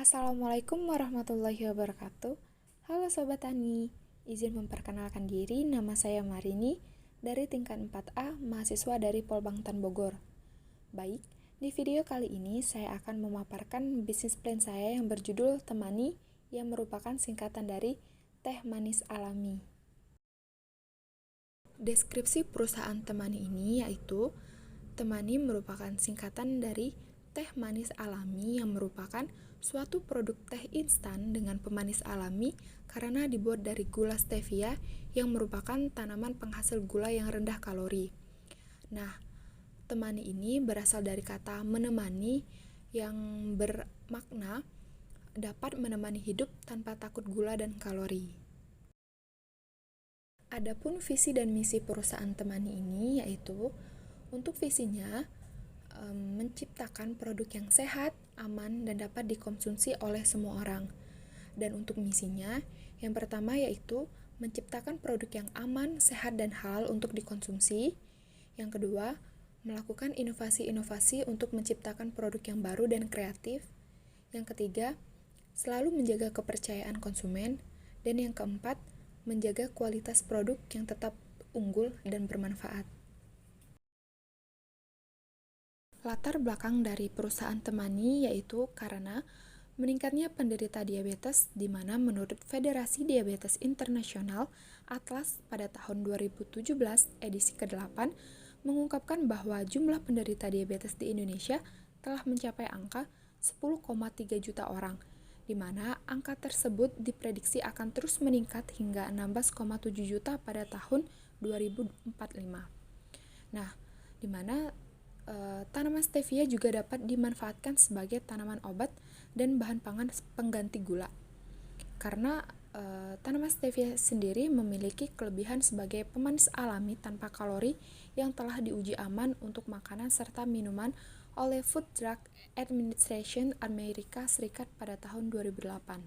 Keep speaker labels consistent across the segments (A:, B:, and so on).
A: Assalamualaikum warahmatullahi wabarakatuh. Halo Sobat Tani, izin memperkenalkan diri, nama saya Marini dari tingkat 4A, mahasiswa dari Polbangtan Bogor. Baik, di video kali ini saya akan memaparkan bisnis plan saya yang berjudul Temani, yang merupakan singkatan dari Teh Manis Alami. Deskripsi perusahaan Temani ini yaitu Temani merupakan singkatan dari teh manis alami yang merupakan suatu produk teh instan dengan pemanis alami karena dibuat dari gula stevia yang merupakan tanaman penghasil gula yang rendah kalori. Nah, Temani ini berasal dari kata menemani yang bermakna dapat menemani hidup tanpa takut gula dan kalori. Adapun visi dan misi perusahaan Temani ini yaitu untuk visinya menciptakan produk yang sehat, aman, dan dapat dikonsumsi oleh semua orang. Dan untuk misinya, yang pertama yaitu menciptakan produk yang aman, sehat, dan halal untuk dikonsumsi. Yang kedua, melakukan inovasi-inovasi untuk menciptakan produk yang baru dan kreatif. Yang ketiga, selalu menjaga kepercayaan konsumen. Dan yang keempat, menjaga kualitas produk yang tetap unggul dan bermanfaat. Latar belakang dari perusahaan Temani yaitu karena meningkatnya penderita diabetes di mana menurut Federasi Diabetes Internasional Atlas pada tahun 2017 edisi ke-8 mengungkapkan bahwa jumlah penderita diabetes di Indonesia telah mencapai angka 10,3 juta orang, di mana angka tersebut diprediksi akan terus meningkat hingga 16,7 juta pada tahun 2045. Nah, di mana tanaman stevia juga dapat dimanfaatkan sebagai tanaman obat dan bahan pangan pengganti gula. Karena tanaman stevia sendiri memiliki kelebihan sebagai pemanis alami tanpa kalori yang telah diuji aman untuk makanan serta minuman oleh Food Drug Administration Amerika Serikat pada tahun 2008.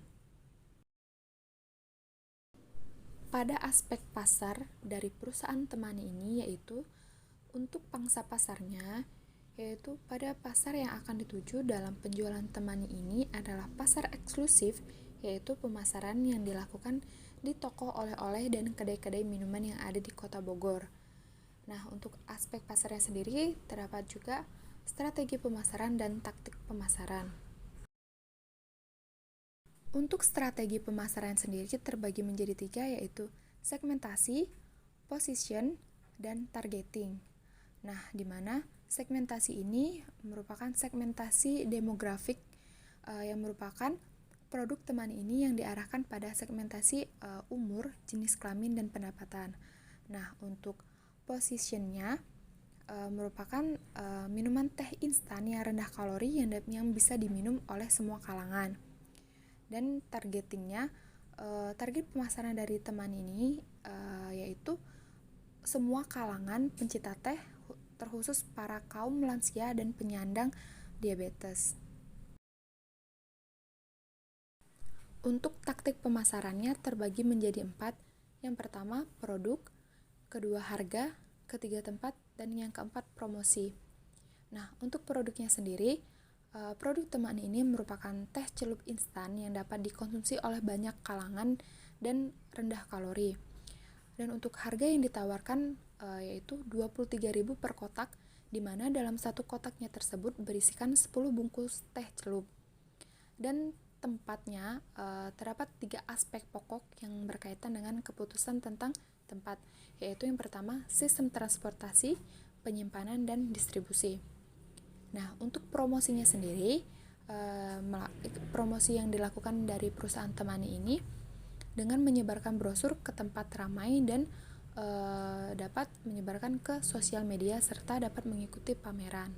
A: Pada aspek pasar dari perusahaan Temani ini yaitu untuk pangsa pasarnya, yaitu pada pasar yang akan dituju dalam penjualan Temani ini adalah pasar eksklusif, yaitu pemasaran yang dilakukan di toko oleh-oleh dan kedai-kedai minuman yang ada di Kota Bogor. Nah, untuk aspek pasarnya sendiri terdapat juga strategi pemasaran dan taktik pemasaran. Untuk strategi pemasaran sendiri terbagi menjadi 3 yaitu segmentasi, position, dan targeting. Nah, di mana segmentasi ini merupakan segmentasi demografik yang merupakan produk Temani ini yang diarahkan pada segmentasi umur, jenis kelamin, dan pendapatan. Nah, untuk positionnya merupakan minuman teh instan yang rendah kalori yang bisa diminum oleh semua kalangan. Dan targetingnya, target pemasaran dari Temani ini yaitu semua kalangan pencinta teh, terkhusus para kaum lansia dan penyandang diabetes. Untuk taktik pemasarannya terbagi menjadi 4. Yang pertama, produk, kedua harga, ketiga tempat, dan yang keempat promosi. Nah, untuk produknya sendiri, produk Temani ini merupakan teh celup instan yang dapat dikonsumsi oleh banyak kalangan dan rendah kalori. Dan untuk harga yang ditawarkan yaitu 23.000 per kotak, di mana dalam satu kotaknya tersebut berisikan 10 bungkus teh celup. Dan tempatnya terdapat 3 aspek pokok yang berkaitan dengan keputusan tentang tempat, yaitu yang pertama, sistem transportasi, penyimpanan, dan distribusi. Nah, untuk promosinya sendiri, promosi yang dilakukan dari perusahaan Temani ini dengan menyebarkan brosur ke tempat ramai dan dapat menyebarkan ke sosial media serta dapat mengikuti pameran.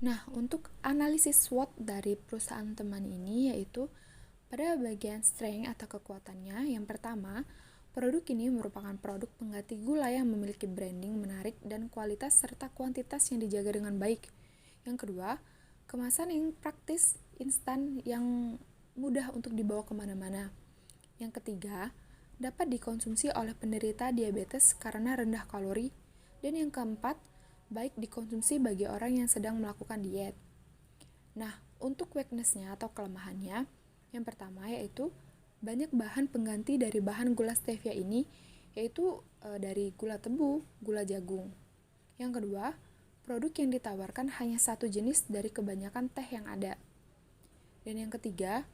A: Nah, untuk analisis SWOT dari perusahaan Temani ini yaitu pada bagian strength atau kekuatannya, yang pertama, produk ini merupakan produk pengganti gula yang memiliki branding menarik dan kualitas serta kuantitas yang dijaga dengan baik. Yang kedua, kemasan yang praktis, instan, yang mudah untuk dibawa kemana-mana. Yang ketiga, dapat dikonsumsi oleh penderita diabetes karena rendah kalori. Dan yang keempat, baik dikonsumsi bagi orang yang sedang melakukan diet. Nah, Untuk weakness-nya atau kelemahannya, yang pertama yaitu banyak bahan pengganti dari bahan gula stevia ini, yaitu dari gula tebu, gula jagung. Yang kedua, produk yang ditawarkan hanya satu jenis dari kebanyakan teh yang ada. Dan yang ketiga,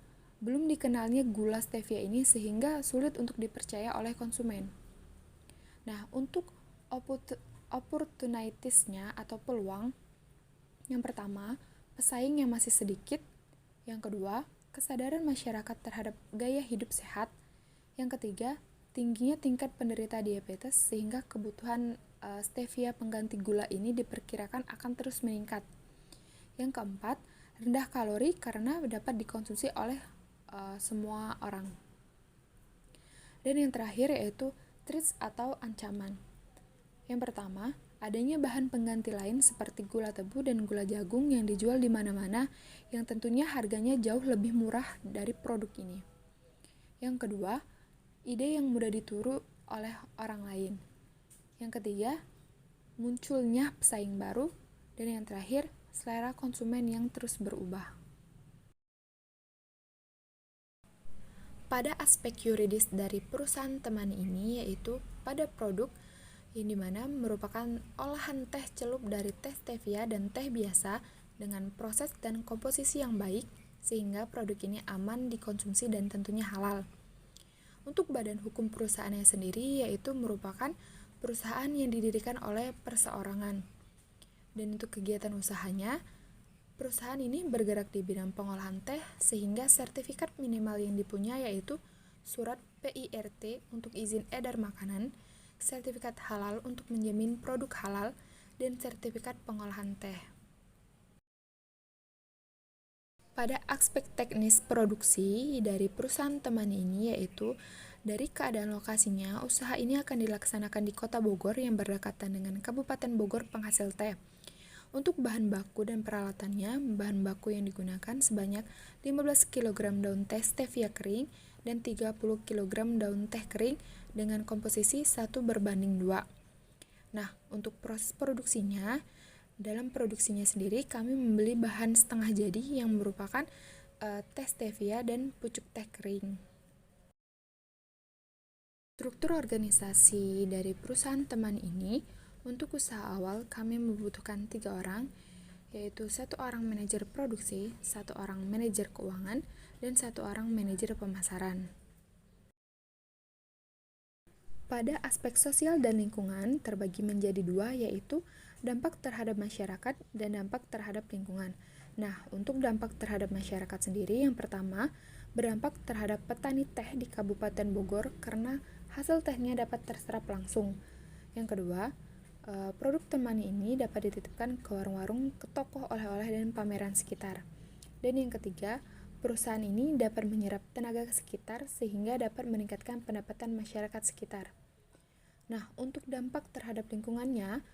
A: belum dikenalnya gula stevia ini sehingga sulit untuk dipercaya oleh konsumen. Nah, untuk opportunities-nya atau peluang, yang pertama, pesaing yang masih sedikit. Yang kedua, kesadaran masyarakat terhadap gaya hidup sehat. Yang ketiga, tingginya tingkat penderita diabetes sehingga kebutuhan stevia pengganti gula ini diperkirakan akan terus meningkat. Yang keempat, rendah kalori karena dapat dikonsumsi oleh semua orang. Dan yang terakhir yaitu threats atau ancaman. Yang pertama, adanya bahan pengganti lain seperti gula tebu dan gula jagung yang dijual di mana-mana yang tentunya harganya jauh lebih murah dari produk ini. Yang kedua, ide yang mudah ditiru oleh orang lain. Yang ketiga, munculnya pesaing baru. Dan yang terakhir, selera konsumen yang terus berubah. Pada aspek yuridis dari perusahaan teman ini yaitu pada produk yang dimana merupakan olahan teh celup dari teh stevia dan teh biasa dengan proses dan komposisi yang baik sehingga produk ini aman dikonsumsi dan tentunya halal. Untuk badan hukum perusahaannya sendiri yaitu merupakan perusahaan yang didirikan oleh perseorangan. Dan untuk kegiatan usahanya, perusahaan ini bergerak di bidang pengolahan teh sehingga sertifikat minimal yang dipunya yaitu surat PIRT untuk izin edar makanan, sertifikat halal untuk menjamin produk halal, dan sertifikat pengolahan teh. Pada aspek teknis produksi dari perusahaan teman ini yaitu dari keadaan lokasinya, usaha ini akan dilaksanakan di Kota Bogor yang berdekatan dengan Kabupaten Bogor penghasil teh. Untuk bahan baku dan peralatannya, bahan baku yang digunakan sebanyak 15 kg daun teh stevia kering dan 30 kg daun teh kering dengan komposisi 1:2. Nah, untuk proses produksinya, dalam produksinya sendiri kami membeli bahan setengah jadi yang merupakan teh stevia dan pucuk teh kering. Struktur organisasi dari perusahaan teman ini, untuk usaha awal kami membutuhkan 3 orang, yaitu 1 orang manajer produksi, 1 orang manajer keuangan, dan 1 orang manajer pemasaran. Pada aspek sosial dan lingkungan terbagi menjadi 2 yaitu dampak terhadap masyarakat dan dampak terhadap lingkungan. Nah, untuk dampak terhadap masyarakat sendiri yang pertama berdampak terhadap petani teh di Kabupaten Bogor karena hasil tehnya dapat terserap langsung. Yang kedua, produk teman ini dapat dititipkan ke warung-warung, ke toko oleh-oleh dan pameran sekitar. Dan yang ketiga, perusahaan ini dapat menyerap tenaga sekitar sehingga dapat meningkatkan pendapatan masyarakat sekitar. Nah, untuk dampak terhadap lingkungannya,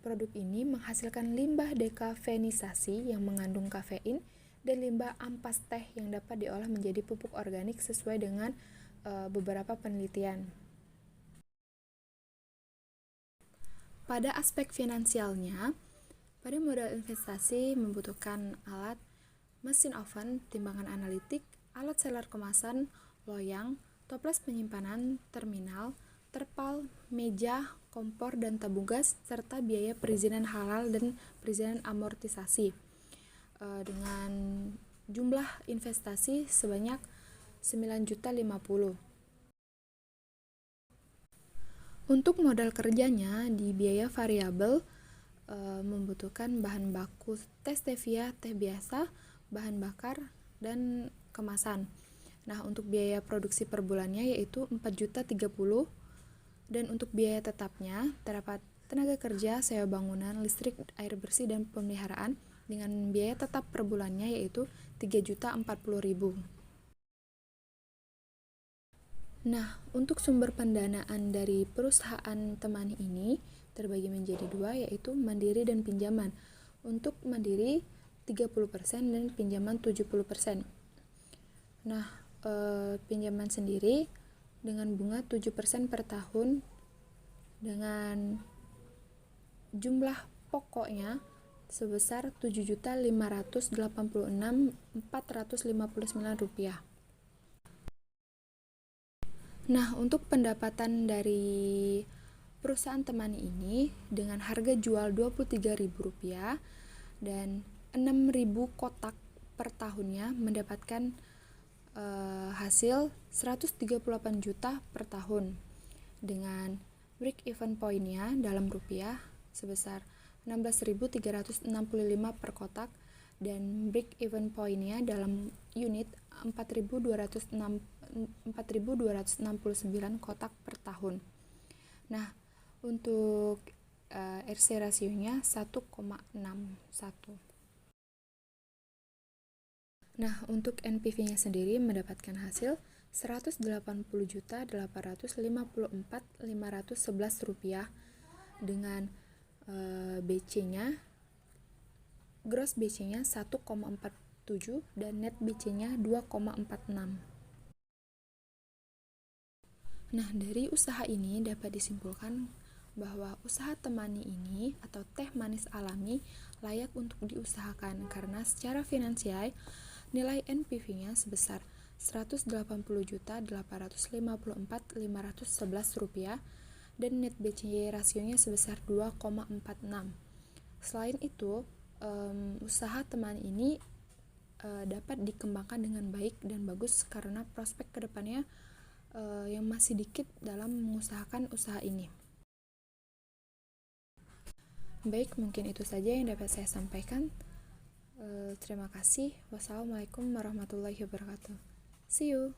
A: produk ini menghasilkan limbah dekafeinisasi yang mengandung kafein dan limbah ampas teh yang dapat diolah menjadi pupuk organik sesuai dengan beberapa penelitian. Pada aspek finansialnya, pada modal investasi membutuhkan alat, mesin oven, timbangan analitik, alat selar kemasan, loyang, toples penyimpanan, terminal, terpal, meja, kompor, dan tabung gas, serta biaya perizinan halal dan perizinan amortisasi dengan jumlah investasi sebanyak 9.050.000. Untuk modal kerjanya di biaya variabel membutuhkan bahan baku teh stevia, teh biasa, bahan bakar, dan kemasan. Nah, untuk biaya produksi per bulannya yaitu 4.030.000 dan untuk biaya tetapnya terdapat tenaga kerja, sewa bangunan, listrik, air bersih, dan pemeliharaan dengan biaya tetap per bulannya yaitu 3.040.000. Nah, untuk sumber pendanaan dari perusahaan teman ini terbagi menjadi 2 yaitu mandiri dan pinjaman. Untuk mandiri 30% dan pinjaman 70%. Nah, pinjaman sendiri dengan bunga 7% per tahun dengan jumlah pokoknya sebesar Rp7.586.459. Nah, untuk pendapatan dari perusahaan Temani ini dengan harga jual Rp23.000 dan 6.000 kotak per tahunnya mendapatkan hasil 138 juta per tahun dengan break even point-nya dalam rupiah sebesar 16.365 per kotak dan break even point-nya dalam unit 4.269 kotak per tahun. Nah, untuk RC rasionya 1,61. Nah, untuk NPV-nya sendiri mendapatkan hasil Rp180.854.511 dengan BC-nya, gross BC-nya 1,47 dan net BC-nya 2,46. Nah, dari usaha ini dapat disimpulkan bahwa usaha Temani ini atau teh manis alami layak untuk diusahakan karena secara finansial nilai NPV-nya sebesar Rp180.854.511 dan net BC rasionya sebesar 2,46. Selain itu, usaha Temani ini dapat dikembangkan dengan baik dan bagus karena prospek kedepannya yang masih dikit dalam mengusahakan usaha ini. Baik, mungkin itu saja yang dapat saya sampaikan. Terima kasih. Wassalamualaikum warahmatullahi wabarakatuh. See you.